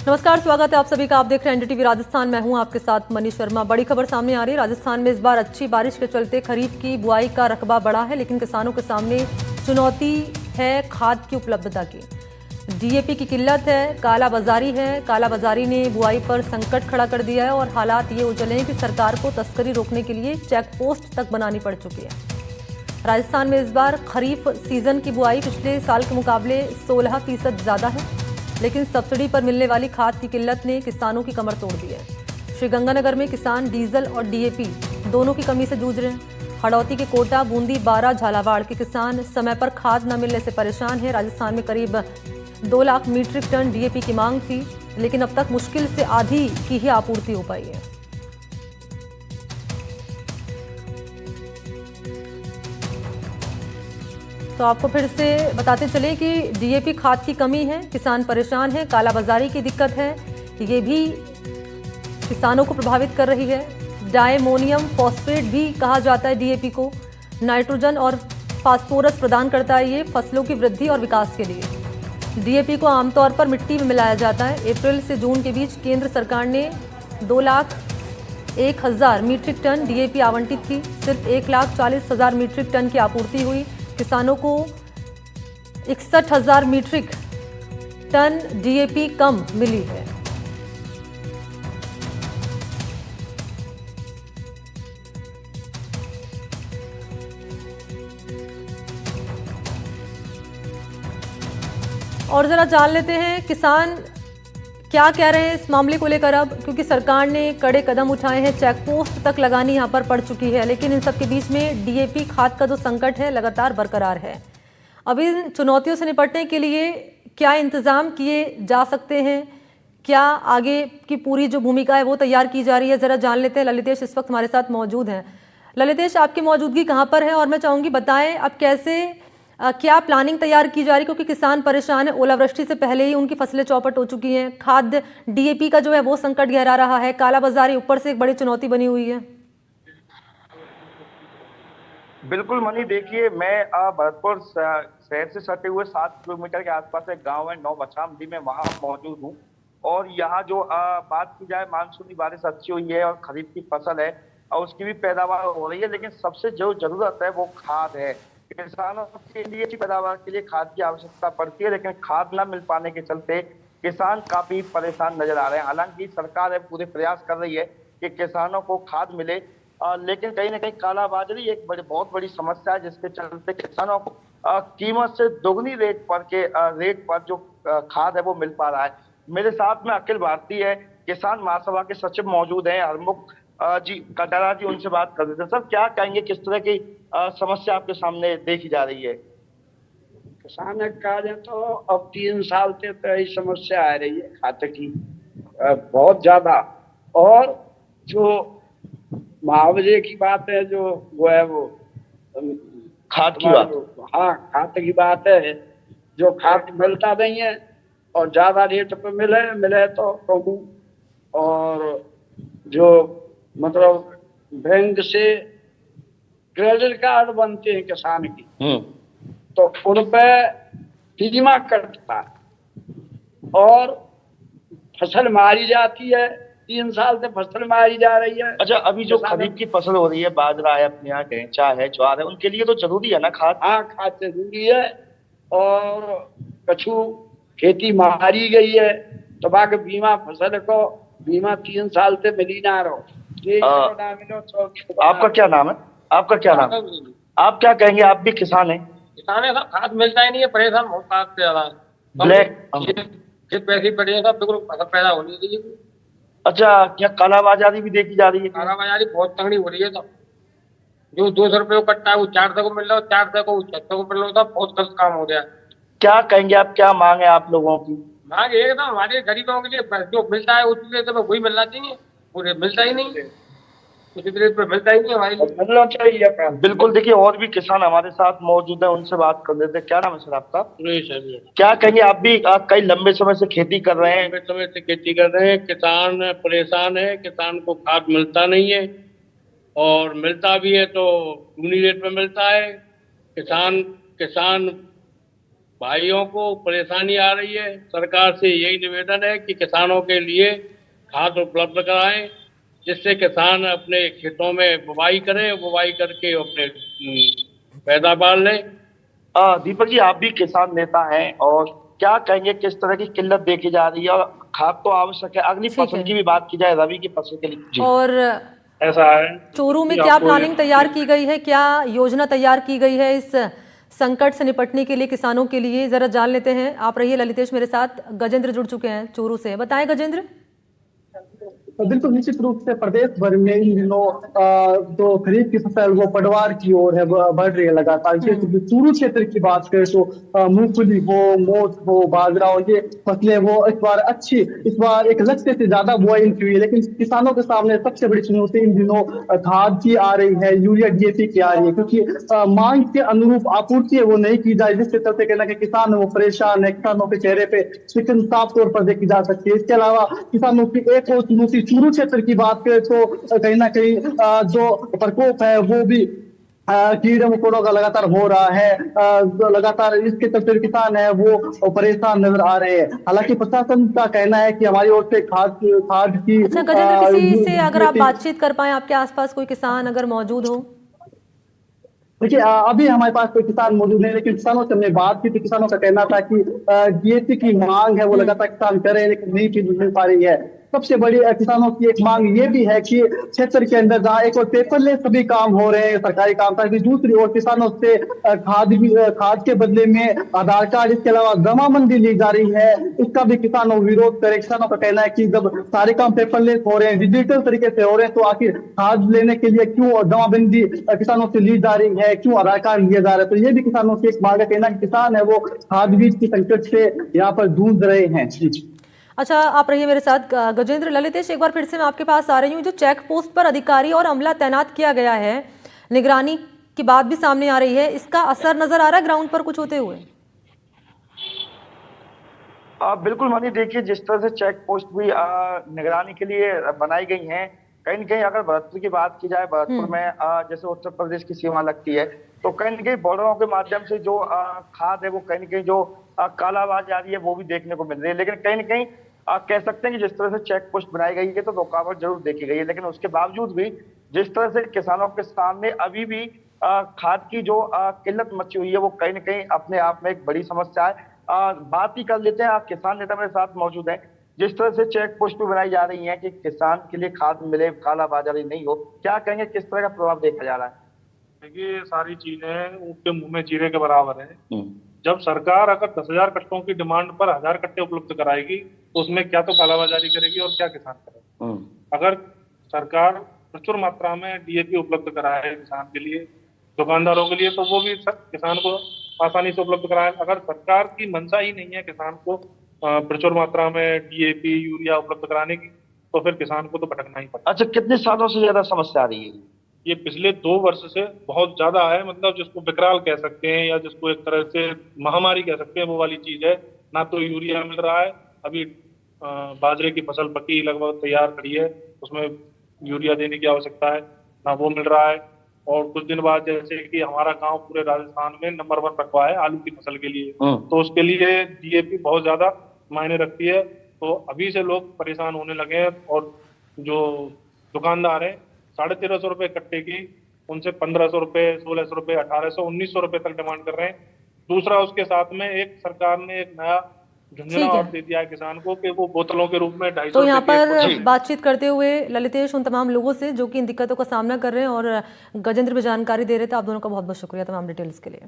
नमस्कार, स्वागत है आप सभी का। आप देख रहे हैं एनडीटीवी राजस्थान। मैं हूं आपके साथ मनी शर्मा। बड़ी खबर सामने आ रही है। राजस्थान में इस बार अच्छी बारिश के चलते खरीफ की बुआई का रकबा बढ़ा है, लेकिन किसानों के सामने चुनौती है खाद की उपलब्धता की। डीएपी की किल्लत है, कालाबाजारी है। कालाबाजारी ने बुआई पर संकट खड़ा कर दिया है और हालात ये उजले हैं कि सरकार को तस्करी रोकने के लिए चेक पोस्ट तक बनानी पड़ चुकी है। राजस्थान में इस बार खरीफ सीजन की बुआई पिछले साल के मुकाबले 16% ज़्यादा है, लेकिन सब्सिडी पर मिलने वाली खाद की किल्लत ने किसानों की कमर तोड़ दी है। श्रीगंगानगर में किसान डीजल और डीएपी दोनों की कमी से जूझ रहे हैं। हड़ौती के कोटा, बूंदी, बारा, झालावाड़ के किसान समय पर खाद न मिलने से परेशान हैं। राजस्थान में करीब 2 लाख मीट्रिक टन डीएपी की मांग थी, लेकिन अब तक मुश्किल से आधी की ही आपूर्ति हो पाई है। तो आपको फिर से बताते चले कि डीएपी खाद की कमी है, किसान परेशान है। कालाबाजारी की दिक्कत है, ये भी किसानों को प्रभावित कर रही है। डायमोनियम फॉस्फेट भी कहा जाता है डीएपी को। नाइट्रोजन और फास्फोरस प्रदान करता है ये फसलों की वृद्धि और विकास के लिए। डीएपी को आमतौर पर मिट्टी में मिलाया जाता है। अप्रैल से जून के बीच केंद्र सरकार ने 2,01,000 मीट्रिक टन डीएपी आवंटित की। सिर्फ 1,40,000 मीट्रिक टन की आपूर्ति हुई। किसानों को 61,000 मीट्रिक टन डीएपी कम मिली है। और जरा जान लेते हैं किसान क्या कह रहे हैं इस मामले को लेकर अब, क्योंकि सरकार ने कड़े कदम उठाए हैं। चेक पोस्ट तक लगानी यहां पर पड़ चुकी है, लेकिन इन सब के बीच में डीएपी खाद का जो संकट है लगातार बरकरार है। अब इन चुनौतियों से निपटने के लिए क्या इंतजाम किए जा सकते हैं, क्या आगे की पूरी जो भूमिका है वो तैयार की जा रही है, जरा जान लेते हैं। ललितेश इस वक्त हमारे साथ मौजूद हैं। ललितेश, आपकी मौजूदगी कहाँ पर है और मैं चाहूँगी बताएं अब कैसे क्या प्लानिंग तैयार की जा रही है, क्योंकि किसान परेशान है। ओलावृष्टि से पहले ही उनकी फसलें चौपट हो चुकी हैं। खाद डीएपी का जो है वो संकट गहरा रहा है। कालाबाजारी ऊपर से एक बड़ी चुनौती बनी हुई है। बिल्कुल मनी, देखिए मैं भरतपुर शहर से सटे हुए 7 किलोमीटर के आसपास एक गांव है नौबछामदी में, वहां मौजूद हूँ। और यहाँ जो बात की जाए, मानसूनी बारिश अच्छी हुई है और खरीफ की फसल है और उसकी भी पैदावार हो रही है, लेकिन सबसे जो जरूरत है वो खाद है। किसानों के लिए अच्छी पैदावार के लिए खाद की आवश्यकता पड़ती है, लेकिन खाद न मिल पाने के चलते किसान काफी परेशान नजर आ रहे हैं। हालांकि सरकार है पूरे प्रयास कर रही है कि किसानों को खाद मिले, लेकिन कहीं ना कहीं कालाबाजारी एक बहुत बड़ी समस्या है, जिसके चलते किसानों को कीमत से दोगुनी रेट पर जो खाद है वो मिल पा रहा है। मेरे साथ में अखिल भारतीय किसान महासभा के सचिव मौजूद हैं, हरमुख जी कटारा जी, उनसे बात कर रहे थे। सर, क्या कहेंगे, किस तरह की समस्या आपके सामने देखी जा रही है? किसान कहा जाए तो अब 3 साल से तो यही समस्या आ रही है खाते की, बहुत ज्यादा। और जो मुआवजे की बात है, जो वो है वो खाद की बात, हाँ खाते की बात है। जो खाद मिलता नहीं है और ज्यादा रेट पे मिले तो कहूँ। और जो मतलब बैंक से क्रेडिट कार्ड बनते हैं किसान की, तो उन पे बीमा कटता है और फसल मारी जाती है। 3 साल से फसल मारी जा रही है। अच्छा, अभी जो खरीफ की फसल हो रही है, बाजरा है, अपने यहाँ गेंचा है, ज्वार है, उनके लिए तो जरूरी है ना खाद? हाँ, खाद जरूरी है। और कछु खेती मारी गई है तो बाकी बीमा फसल को बीमा 3 साल से मिली ना रहो। आपका क्या नाम है? आपका क्या नाम है? आप क्या कहेंगे? आप भी किसान हैं? किसान है साहब, खाद मिलता ही नहीं है, परेशान बहुत खाद से ज्यादा। ब्लैक पैसे पड़े सब बिल्कुल फसल पैदा होनी चाहिए। अच्छा, क्या कालाबाजारी भी देखी जा रही है? कालाबाजारी बहुत तगड़ी हो रही है। सब जो 200 रुपये को कट्टा है वो 400 को मिल रहा है, 400 को 600 को मिल रहा है। बहुत गलत काम हो गया। क्या कहेंगे आप, क्या मांग है आप लोगों की? मांग एकदम हमारे गरीबों के लिए जो मिलता है उसी रेट में वही मिलना चाहिए, पूरे मिलता ही नहीं, उसी रेट पे मिलता ही नहीं हमारे लिए, मिलना चाहिए। बिल्कुल। देखिए, और भी किसान हमारे साथ मौजूद है, उनसे बात कर लेते हैं। क्या नाम है सर आपका? क्या कहेंगे? आप भी कई लंबे समय से खेती कर रहे हैं? लंबे समय से खेती कर रहे हैं। किसान परेशान है, किसान को खाद मिलता नहीं है और मिलता भी है तो दूनी रेट में मिलता है। किसान भाइयों को परेशानी आ रही है। सरकार से यही निवेदन है कि किसानों के लिए खाद उपलब्ध कराएं, जिससे किसान अपने खेतों में बुवाई करें, बुवाई करके अपने पैदावार लें। दीपक जी, आप भी किसान नेता हैं और क्या कहेंगे, किस तरह की किल्लत देखी जा रही है? और खाद तो आवश्यक है, अगली ठीक फसल है। की भी बात की जाए, रबी की फसल के लिए जी। और ऐसा है चोरू में कि क्या आपको प्लानिंग तैयार की गई है, क्या योजना तैयार की गई है इस संकट से निपटने के लिए किसानों के लिए? जरा जान लेते हैं। आप रहिए ललितेश मेरे साथ। गजेंद्र जुड़ चुके हैं चोरू से, बताएं गजेंद्र। बिल्कुल निश्चित रूप से प्रदेश भर में इन दिनों जो खरीफ की फसल वो पटवार की ओर है, बढ़ रही है लगातार। चूरू क्षेत्र की बात करें तो मूंगफली हो, मोठ हो, बाजरा हो, ये फसलें वो इस बार एक लक्ष्य से ज्यादा बुआई की हुई है। लेकिन किसानों के सामने सबसे बड़ी चुनौती इन दिनों खाद की आ रही है, यूरिया डीएपी की आ रही है, क्योंकि मांग के अनुरूप आपूर्ति है वो नहीं की जाए, जिसके चलते कहना कि किसान है वो परेशान है। किसानों के चेहरे पे शिकन साफ तौर पर देखी जा सकती है। इसके अलावा किसानों की एक और चुनौती चूरू क्षेत्र की बात करें तो कहीं ना कहीं जो प्रकोप है वो भी कीड़े मकोड़ों का लगातार हो रहा है। जो लगातार इसके चलते किसान है वो परेशान नजर आ रहे हैं। हालांकि प्रशासन का कहना है कि हमारी ओर से खाद की अच्छा गजेंद्र, किसी से अगर आप बातचीत कर पाए, आपके आसपास कोई किसान अगर मौजूद हो? देखिए अभी हमारे पास कोई किसान मौजूद नहीं, लेकिन किसानों से हमने बात की थी। किसानों का कहना था कि डीएपी की मांग है वो लगातार किसान कर रहे हैं, लेकिन नहीं मिल पा रही है। सबसे बड़ी किसानों की एक मांग ये भी है कि क्षेत्र के अंदर जहाँ एक और पेपरलेस सभी काम हो रहे हैं, सरकारी काम था, दूसरी ओर किसानों से खाद के बदले में आधार कार्ड, इसके अलावा जमाबंदी ली जा रही है। इसका भी किसानों विरोध करे। किसानों का कहना है कि जब सारे काम पेपरलेस हो रहे हैं, डिजिटल तरीके से हो रहे हैं, तो आखिर खाद लेने के लिए क्यों जमाबंदी किसानों से ली जा रही है, क्यों आधार कार्ड लिया जा रहा है? तो ये भी किसानों की एक मांग है। कहना कि किसान है वो खाद बीज की संकट से यहाँ पर जूझ रहे हैं। अच्छा, आप रहिए मेरे साथ गजेंद्र। ललितेश, एक बार फिर से मैं आपके पास आ रही हूँ। जो चेक पोस्ट पर अधिकारी और अमला तैनात किया गया है, निगरानी की बात भी सामने आ रही है, इसका असर नजर आ रहा है ग्राउंड पर कुछ होते हुए? बिल्कुल मनी, देखिए जिस तरह से चेक पोस्ट भी निगरानी के लिए बनाई गई हैं, कहीं न कहीं अगर भरतपुर की बात की जाए, भरतपुर में जैसे उत्तर प्रदेश की सीमा लगती है, तो कहीं न कहीं बॉर्डरों के माध्यम से जो खाद है वो कहीं न कहीं जो कालाबाजारी है वो भी देखने को मिल रही है। लेकिन कहीं न कहीं कह सकते हैं कि जिस तरह से चेक पोस्ट बनाई गई है तो रुकावट जरूर देखी गई है, लेकिन उसके बावजूद भी जिस तरह से किसानों के सामने अभी भी खाद की जो किल्लत मची हुई है वो कहीं न कहीं अपने आप में एक बड़ी समस्या है। बात ही कर लेते हैं, किसान नेता मेरे साथ मौजूद हैं। जिस तरह से चेक पोस्ट भी बनाई जा रही है कि किसान के लिए खाद मिले, कालाबाजारी नहीं हो, क्या कहेंगे, किस तरह का प्रभाव देखा जा रहा है? देखिए, सारी चीजें ऊँट के मुंह में जीरे के बराबर है। जब सरकार अगर 10,000 कट्टों की डिमांड पर 1,000 कट्टे उपलब्ध कराएगी तो उसमें क्या तो कालाबाजारी करेगी और क्या किसान करेगा। अगर सरकार प्रचुर मात्रा में डीएपी उपलब्ध कराए किसान के लिए, दुकानदारों के लिए, तो वो भी किसान को आसानी से उपलब्ध कराए। अगर सरकार की मंशा ही नहीं है किसान को प्रचुर मात्रा में डीएपी यूरिया उपलब्ध कराने की, तो फिर किसान को तो भटकना ही पड़ेगा। अच्छा, कितने सालों से ज्यादा समस्या आ रही है? ये पिछले 2 वर्ष से बहुत ज्यादा है, मतलब जिसको विकराल कह सकते हैं या जिसको एक तरह से महामारी कह सकते हैं, वो वाली चीज है। ना तो यूरिया मिल रहा है, अभी बाजरे की फसल पकी लगभग तैयार खड़ी है, उसमें यूरिया देने की आवश्यकता है, ना वो मिल रहा है। और कुछ दिन बाद जैसे कि हमारा गांव पूरे राजस्थान में नंबर 1 रखवा है आलू की फसल के लिए, तो उसके लिए डीएपी बहुत ज्यादा मायने रखती है। तो अभी से लोग परेशान होने लगे हैं और जो दुकानदार है 1350 रुपए कट्टे की, उनसे 1500 रुपए, 1600 रुपए, 1800, 1900 रुपए तक डिमांड कर रहे हैं। दूसरा, उसके साथ में एक सरकार ने एक नया झुंझुना और दे दिया है किसान को कि वो बोतलों के रूप में 250 तो यहाँ पर बातचीत करते हुए ललितेश उन तमाम लोगों से जो कि इन दिक्कतों का सामना कर रहे हैं और गजेंद्र भी जानकारी दे रहे थे। आप दोनों का बहुत बहुत शुक्रिया तमाम डिटेल्स के लिए।